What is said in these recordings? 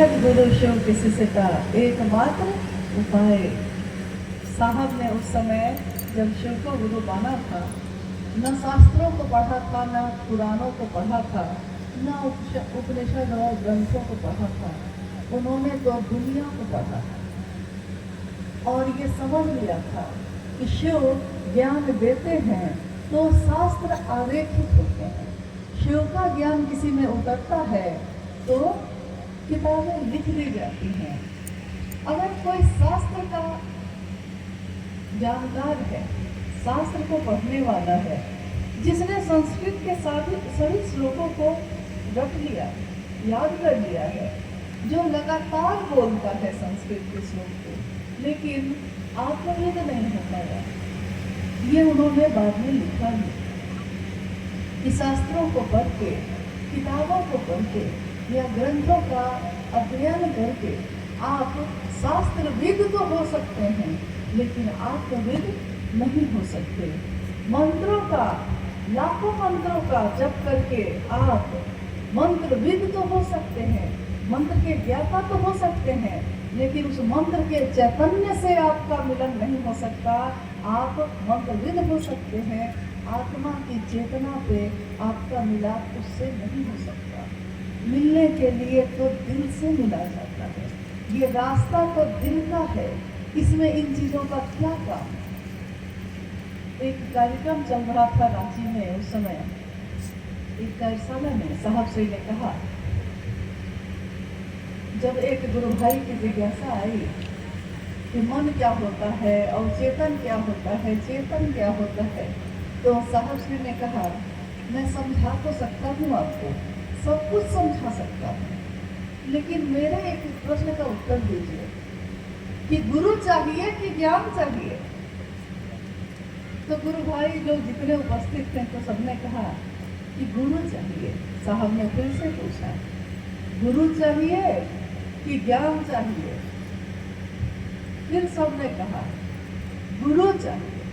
गुरु शिव किसी का एकमात्र उपाय। साहब ने उस समय जब शिव को गुरु माना था, न शास्त्रों को पढ़ा था, न पुराणों को पढ़ा था, न उपनिषद और ग्रंथों को पढ़ा था। उन्होंने तो दुनिया को पढ़ा था और ये समझ लिया था कि शिव ज्ञान देते हैं तो शास्त्र आरेखित होते हैं। शिव का ज्ञान किसी में उतरता है तो किताबें लिख दी जाती हैं। अगर कोई शास्त्र का जानकार है, शास्त्र को पढ़ने वाला है, जिसने संस्कृत के सभी श्लोकों को रट लिया, याद कर लिया है, जो लगातार बोलता है संस्कृत के श्लोक को, लेकिन आत्मवेद नहीं हो पाया, ये उन्होंने बाद में लिखा है कि शास्त्रों को पढ़ के, किताबों को पढ़ के या ग्रंथों का अध्ययन करके आप शास्त्रविद तो हो सकते हैं, लेकिन आत्मविद नहीं हो सकते। मंत्रों का, लाखों मंत्रों का जप करके आप मंत्रविद तो हो सकते हैं, मंत्र के ज्ञाता तो हो सकते हैं, लेकिन उस मंत्र के चैतन्य से आपका मिलन नहीं हो सकता। आप मंत्रविद हो सकते हैं, आत्मा की चेतना पे आपका मिलाप उससे नहीं हो सकता। मिलने के लिए तो दिल से मिला जाता है, ये रास्ता तो दिल का है, इसमें इन चीजों का क्या काम। एक कार्यक्रम चल रहा था रांची में उस समय, एक कार्यशाला में साहब से ने कहा, जब एक गुरु भाई की जिज्ञासा आई कि मन क्या होता है और चेतन क्या होता है, चेतन क्या होता है, तो साहब श्री ने कहा, मैं समझा तो सकता हूँ आपको, सब कुछ समझा सकता हूँ, लेकिन मेरे एक प्रश्न का उत्तर दीजिए कि गुरु चाहिए कि ज्ञान चाहिए। तो गुरु भाई लोग जितने उपस्थित थे तो सबने कहा कि गुरु चाहिए। साहब ने फिर से पूछा, गुरु चाहिए कि ज्ञान चाहिए? फिर सबने कहा गुरु चाहिए।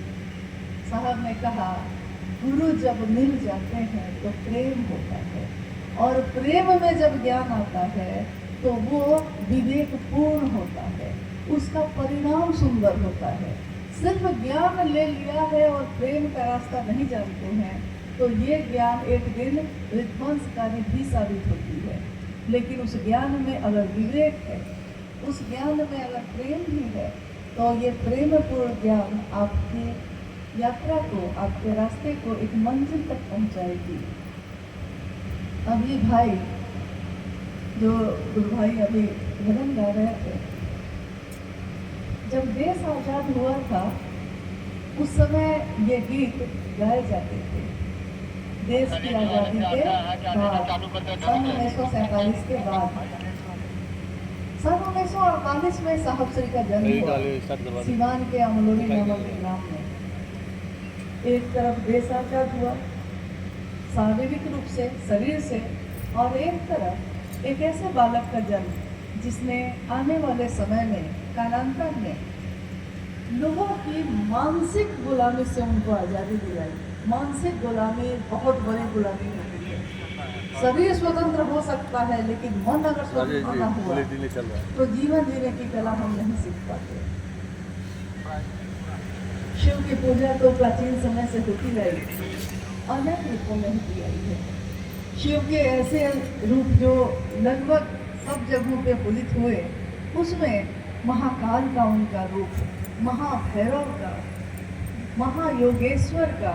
साहब ने कहा, गुरु जब मिल जाते हैं तो प्रेम होता है, और प्रेम में जब ज्ञान आता है तो वो विवेक पूर्ण होता है, उसका परिणाम सुंदर होता है। सिर्फ ज्ञान ले लिया है और प्रेम का रास्ता नहीं जानते हैं तो ये ज्ञान एक दिन विध्वंसकारी भी साबित होती है। लेकिन उस ज्ञान में अगर विवेक है, उस ज्ञान में अगर प्रेम भी है, तो ये प्रेमपूर्ण ज्ञान आपकी यात्रा को, आपके रास्ते को एक मंजिल तक पहुंचाएगी। अभी भाई, जो गुरु भाई अभी भजन गा रहे थे, जब देश आजाद हुआ था उस समय ये गीत गाए जाते थे। देश की आजादी के बाद, सन 1947 के बाद, सन 1948 में साहब श्री का जन्म हुआ सिवान के अमलोरी नामक ग्राम में। एक तरफ देश आजाद हुआ शारीरिक रूप से, शरीर से, और एक तरफ एक ऐसे बालक का जन्म जिसने आने वाले समय में, कालांतर में, लोगों की मानसिक गुलामी से उनको आज़ादी दिलाई। मानसिक गुलामी बहुत बड़ी गुलामी होती है। शरीर स्वतंत्र हो सकता है, लेकिन मन अगर स्वतंत्र न हुआ तो जीवन जीने की कला हम नहीं सीख पाते। शिव की पूजा तो प्राचीन समय से होती रही, अनेक रूपों में होती आई है। शिव के ऐसे रूप जो लगभग सब जगहों पे पूजित हुए, उसमें महाकाल का उनका रूप, महाभैरव का, महायोगेश्वर का,